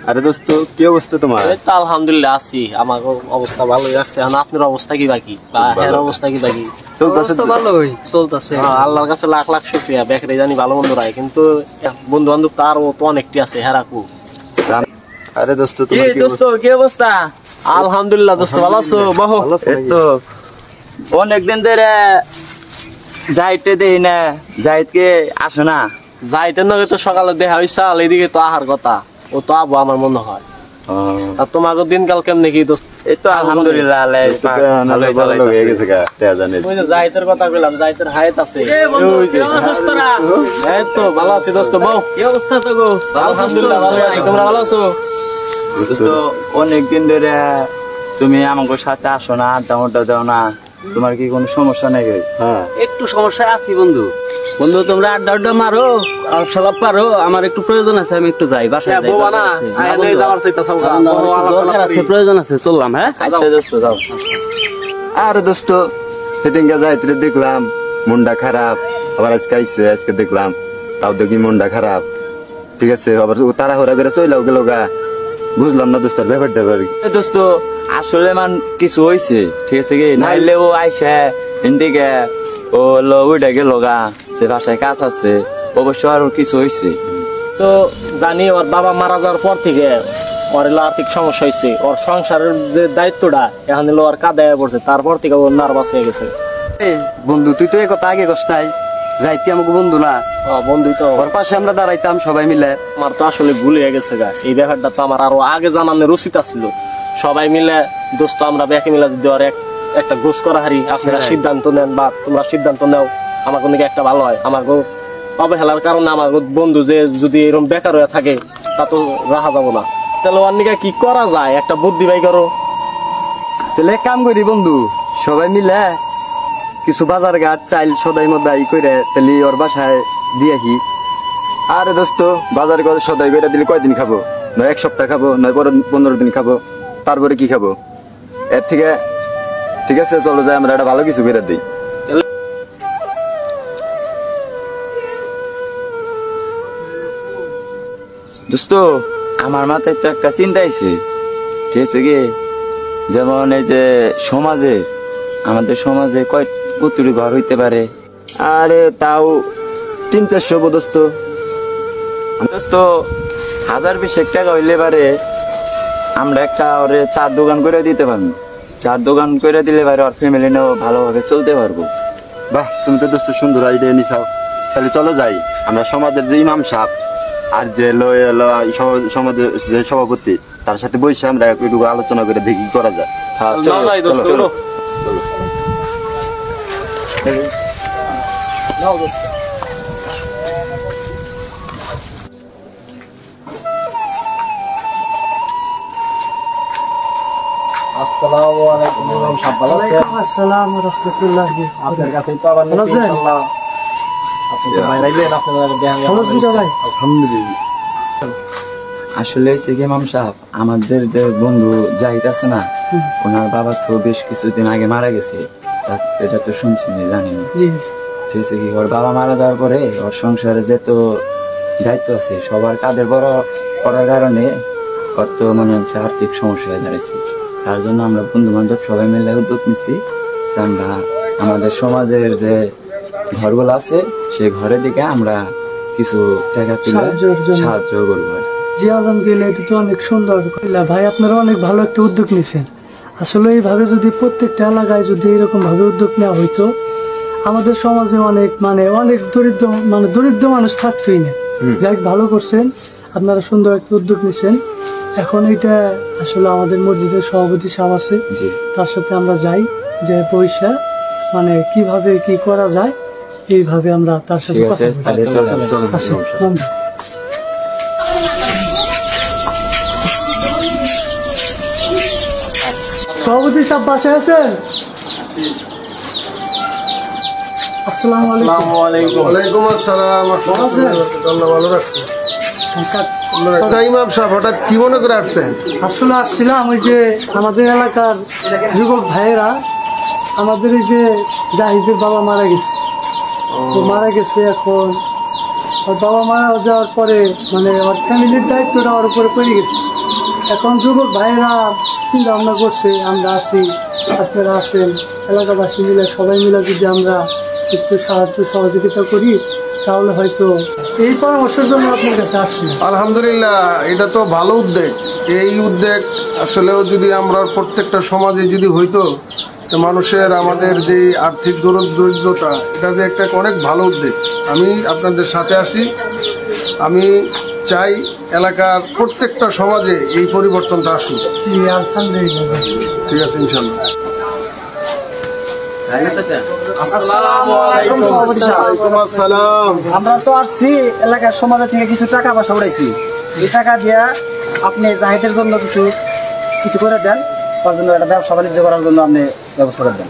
আরে দোস্ত কি অবস্থা তোমার? তো আলহামদুলিল্লাহ আছি, আমার অবস্থা ভালোই আছে। এখন আপনার অবস্থা কি বাকি বা এর অবস্থা কি বাকি? চলতেছে তো ভালোই চলতেছে। আল্লাহর কাছে লাখ লাখ শুকরিয়া, বেকারে জানি ভালো মন্দ রায়, কিন্তু বন্ধু বান্ধব তার তো অনেকটি আছে হেরাকু। আরে দোস্ত তোমার কি দোস্ত কি অবস্থা? আলহামদুলিল্লাহ দোস্ত, ভালো আছো? বহু এই তো অনেকদিন ধরে যাইতে দেই না, যাইতে আসে না। যাইতে নয় তো সকালে দেখা হইছে, এদিকে তো আহার কথা, ও তো আবু আমার মনে হয়। আর তোমাকে দিনকাল কেমনে কি দোস্ত? এই তো আলহামদুলিল্লাহ ভালোই হয়ে গেছে গা তেয়া জানে। ওই যে যাইতের কথা কইলাম, যাইতের হায়াত আছে। এই তো ভালো আছি দোস্ত। বউ কি অবস্থা তো গো? আলহামদুলিল্লাহ ভালো আছি, তোমরা ভালো আছো? দোস্ত অনেকদিন ধরে তুমি আমাকে সাথে আসো না, আড্ডা মাড্ডা দাও না, তোমার কি কোনো সমস্যা নেই? হ্যাঁ একটু সমস্যায় আছি বন্ধু। বন্ধু তোমরা আড্ডা আড্ডা মারো, আলাপ পারো, আমার একটু প্রয়োজন আছে, আমি একটু যাই বাসায়। প্রয়োজন আছে, চললাম। হ্যাঁ দোস্ত যাও। আরে দোস্ত সেদিনকে যাইতে দেখলাম মনটা খারাপ, আবার আজকে আইসে, আজকে দেখলাম তাও দেখি মনটা খারাপ। ঠিক আছে, আবার তাড়াহুড়া করে চইলাও গেল গা, বুঝলাম না দোস্ত ব্যাপারটা। দোস্ত আসলে মান কিছু হয়েছে, ঠিক আছে কি নাইলে ও আইসে এদিকে ও ওইটা গেল গা, সে বাসায় কাজ আছে, অবশ্য আর কিছু হয়েছে তো জানি। ওর বাবা মারা যাওয়ার পর থেকে ওর এলো আর্থিক সমস্যা হয়েছে, ওর সংসারের যে দায়িত্বটা এখন এলো ওর কাঁধে পড়ছে, তারপর থেকে ওর নার্ভাস হয়ে গেছে। বন্ধু তুই তো এই কথা আগে কস নাই, যাইতে আমাকে বন্ধু না বন্ধুই তো, ওর পাশে আমরা দাঁড়াইতাম সবাই মিলে। আমার তো আসলে ভুল হয়ে গেছে গা, এই ব্যাপারটা তো আমার আরো আগে জানানোর উচিত ছিল। সবাই মিলে দোস্ত আমরা ব্যাকে মিলে যদি ওর একটা গোস করা হারি, আপনারা সিদ্ধান্ত নেন বা তোমরা সিদ্ধান্ত নেও, আমার কোনো একটা ভালো হয়। আমার অবহেলার কারণে আমার বন্ধু যে যদি এরকম বেকার হয়ে থাকে তা তো রাখা যাবো না। তাহলে ওর নিকে কি করা যায়, একটা বুদ্ধি বাই করো। তাহলে এক কাম করি বন্ধু, সবাই মিলে কিছু বাজার ঘাট চাইল সদাই মদাই করে তাহলে ওর বাসায় দিয়ে আসি। আরে দোস্ত বাজার করে সদাই করে দিলে কয়দিন খাবো? নয় এক সপ্তাহ খাবো, নয় 15 দিন খাবো, তারপরে কি খাবো? এর থেকে ঠিক আছে চলো যাই আমরা একটা ভালো কিছু করে দিই। দোস্ত আমার মাথায় তো একটা চিন্তা আইছে, ঠিক আছে কি, যেমন এই যে সমাজে, আমাদের সমাজে কতটি ঘর হইতে পারে? আরে তাও 300-400 দোস্ত। দোস্ত 1000-20 টাকা হইলে পারে আমরা একটা ওরে চার দোকান করে দিতে পারবো। চার দোকান করে দিলে পারে ওর ফ্যামিলি নিয়েও ভালোভাবে চলতে পারবো। বাহ, তুমি তো দোস্ত সুন্দর আইডিয়া নিছাও। তাহলে চলো যাই, আমরা সমাজের যে ইমাম সাহেব আর যে সমাজের যে সভাপতি তার সাথে বসে আমরা একটু আলোচনা করে দেখি করা যায়। হ্যাঁ চলো। আসসালামু আলাইকুম ইমাম সাহেব, ভালো আছেন? ওয়ালাইকুম আসসালাম ওয়া রাহমাতুল্লাহি। আপনার কাছেই তো আবার নিছি ইনশাআল্লাহ। আপনি তো বাইরে আইলেন, আপনারা দেখান। আলহামদুলিল্লাহ। আসলে ইমাম সাহেব, আমাদের যে বন্ধু জাহিদ আছে না, ওনার বাবা তো বেশ কিছুদিন আগে মারা গেছে, এটা তো শুনছি জানিনি। ঠিক আছে কি, ওর বাবা মারা যাওয়ার পরে ওর সংসারে যে তো দায়িত্ব আছে সবার কাঁধে বড় করার কারণে ওর তো মনে হচ্ছে আর্থিক সমস্যা হয়ে দাঁড়িয়েছে। তার জন্য আমরা বন্ধু বান্ধব সবাই মিলে উদ্যোগ নিচ্ছি যে আমরা আমাদের সমাজের যে ঘরগুলো আছে সেই ঘরের দিকে আমরা কিছু টাকা তুলে সাহায্য করবো। জি আলহামদুলিল্লাহ, এটা তো অনেক সুন্দর ভাই, আপনারা অনেক ভালো একটা উদ্যোগ নিয়েছেন। আসলে এইভাবে যদি প্রত্যেকটা এলাকায় যদি এরকম ভাবে উদ্যোগ নেওয়া হইতো, আমাদের সমাজে অনেক দরিদ্র মানুষ থাকতোই না। যাই ভালো করছেন, আপনারা সুন্দর একটা উদ্যোগ নিয়েছেন। এখন এটা আসলে আমাদের মসজিদের সভাপতি সাহেব আছে, তার সাথে আমরা যাই, যে পয়সা কিভাবে কি করা যায় এইভাবে আমরা তার সাথে কথা বলি। সভাপতি সাহেব বাসায় আছেন? আসসালামু আলাইকুম। ওয়ালাইকুম আসসালাম। আল্লাহ ভালো রাখছে। ইমাম সাহেব হঠাৎ কি মনে করে আসছেন? আসলে আসছিলাম ওই যে আমাদের এলাকার যুবক ভাইয়েরা, আমাদের এই যে জাহিদের বাবা মারা গেছে, তো মারা গেছে, এখন ওর বাবা মারা যাওয়ার পরে মানে ওর ফ্যামিলির দায়িত্বটা ওর উপরে পড়ে গেছে। এখন যুবক ভাইয়েরা চিন্তা ভাবনা করছে আমরা আছি, আপনারা আছেন, এলাকাবাসী মিলে সবাই মিলে যদি আমরা একটু সাহায্য সহযোগিতা করি তাহলে হয়তো এই পরামর্শের জন্য আপনার কাছে আসি। আলহামদুলিল্লাহ, এটা তো ভালো উদ্যোগ। এই উদ্যোগ আসলেও যদি আমরা প্রত্যেকটা সমাজে যদি হইতো, তো মানুষের আমাদের যে আর্থিক দরিদ্রতা, এটা যে একটা অনেক ভালো উদ্যোগ। আমি আপনাদের সাথে আসি। আমি চাই এলাকার প্রত্যেকটা সমাজে এই পরিবর্তনটা আসুক। জি আলহামদুলিল্লাহ। ঠিক আছে, ইনশাল্লাহ। ওয়ালাইকুম আসসালাম। আমরা তো আসছি এলাকার সমাজ থেকে কিছু টাকা পয়সা উড়াইছি, এই টাকা দিয়া আপনি জাহিদের জন্য কিছু করে দেন, তার জন্য একটা ব্যবসা বাণিজ্য করার জন্য আপনি ব্যবস্থা করে দেন।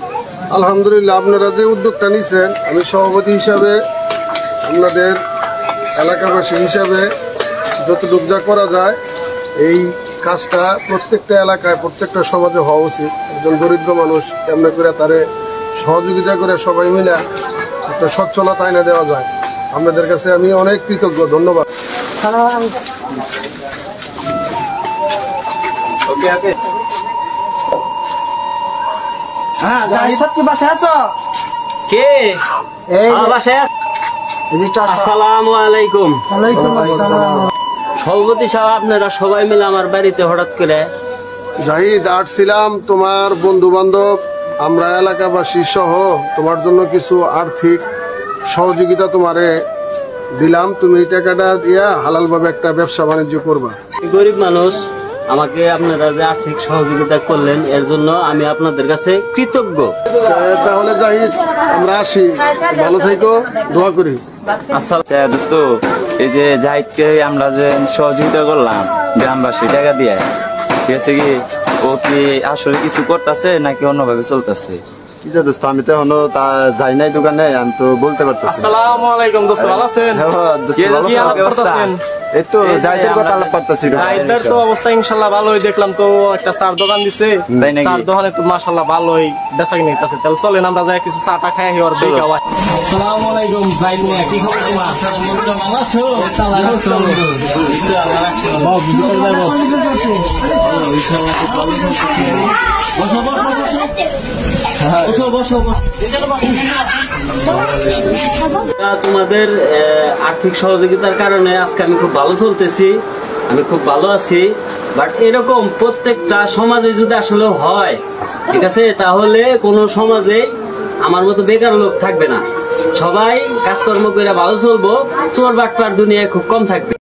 আলহামদুলিল্লাহ, আপনারা যে উদ্যোগটা নিচ্ছেন, আমি সভাপতি হিসাবে আপনাদের এলাকাবাসী হিসাবে যতটুকু যা করা যায় এই কাজটা প্রত্যেকটা এলাকায় প্রত্যেকটা সমাজে হওয়া উচিত। একজন দরিদ্র মানুষ কেমনে করে তারে সহযোগিতা করে সবাই মিলে একটা সচ্ছলতা আইনা দেওয়া যায়। আপনাদের কাছে আমি অনেক কৃতজ্ঞ, ধন্যবাদ। হ্যাঁ, জাহিদ সাহেব কি বাসায় আছো? কে এই আমার বাসায় আছ- এই যে একটু আসো। আসসালামু আলাইকুম। ওয়ালাইকুম আসসালাম। সভাপতি সাহেব, আপনারা সবাই মিলে আমার বাড়িতে হঠাৎ করে? জাহিদ, আসছিলাম তোমার বন্ধু বান্ধব, আমরা এলাকাবাসী সহ তোমার জন্য কিছু আর্থিক সহযোগিতা তোমারে দিলাম। তুমি এই টাকাটা দিয়া হালালভাবে একটা ব্যবসা বাণিজ্য করবা। গরিব মানুষ, আমাকে আপনারা যে আর্থিক সহযোগিতা করলেন এর জন্য আমি আপনাদের কাছে কৃতজ্ঞ। তাহলে জাহিদ, আমরা আসি, ভালো থেকো, দোয়া করি। আচ্ছা দোস্ত, এই যে জাহিদকে আমরা যে সহযোগিতা করলাম গ্রামবাসী টাকা দিয়ে, ঠিক আছে কি, ও কি আসলে কিছু করতেছে নাকি অন্যভাবে চলতেছে? কি যে দোস্ত, আমি তো এখনো তা যাই নাই দোকানে, আমি তো বলতে পারতেছি না। আসসালামু আলাইকুম দোস্ত, ভালো আছেন? হ্যাঁ, দোস্ত, কি ভালো কি আলাপ তো? করতেছেন? এই তো এই যে যাইদের কথা আমরা- আলাপ করতেছি। সাইডের তো অবস্থা ইনশাল্লাহ ভালোই, দেখলাম তো একটা চার দোকান দিছে, তাই নাকি? চার দোকানে তো মাশাল্লাহ ভালোই বেচা কিনে নিতেছে। তাহলে চলেন আমরা যাই কিছু চা টা খাই ওর দিকে। আসসালামু আলাইকুম ভাই, কি খবর তোমার? ভালো আছো? তোমাদের আর্থিক সহযোগিতার কারণে আজকে আমি খুব ভালো চলতেছি, আমি খুব ভালো আছি। বাট এরকম প্রত্যেকটা সমাজে যদি আসলে হয়, ঠিক আছে, তাহলে কোনো সমাজে আমার মতো বেকার লোক থাকবে না। সবাই কাজকর্ম করে ভালো চলবো, চোর বাটপার দুনিয়ায় খুব কম থাকবে।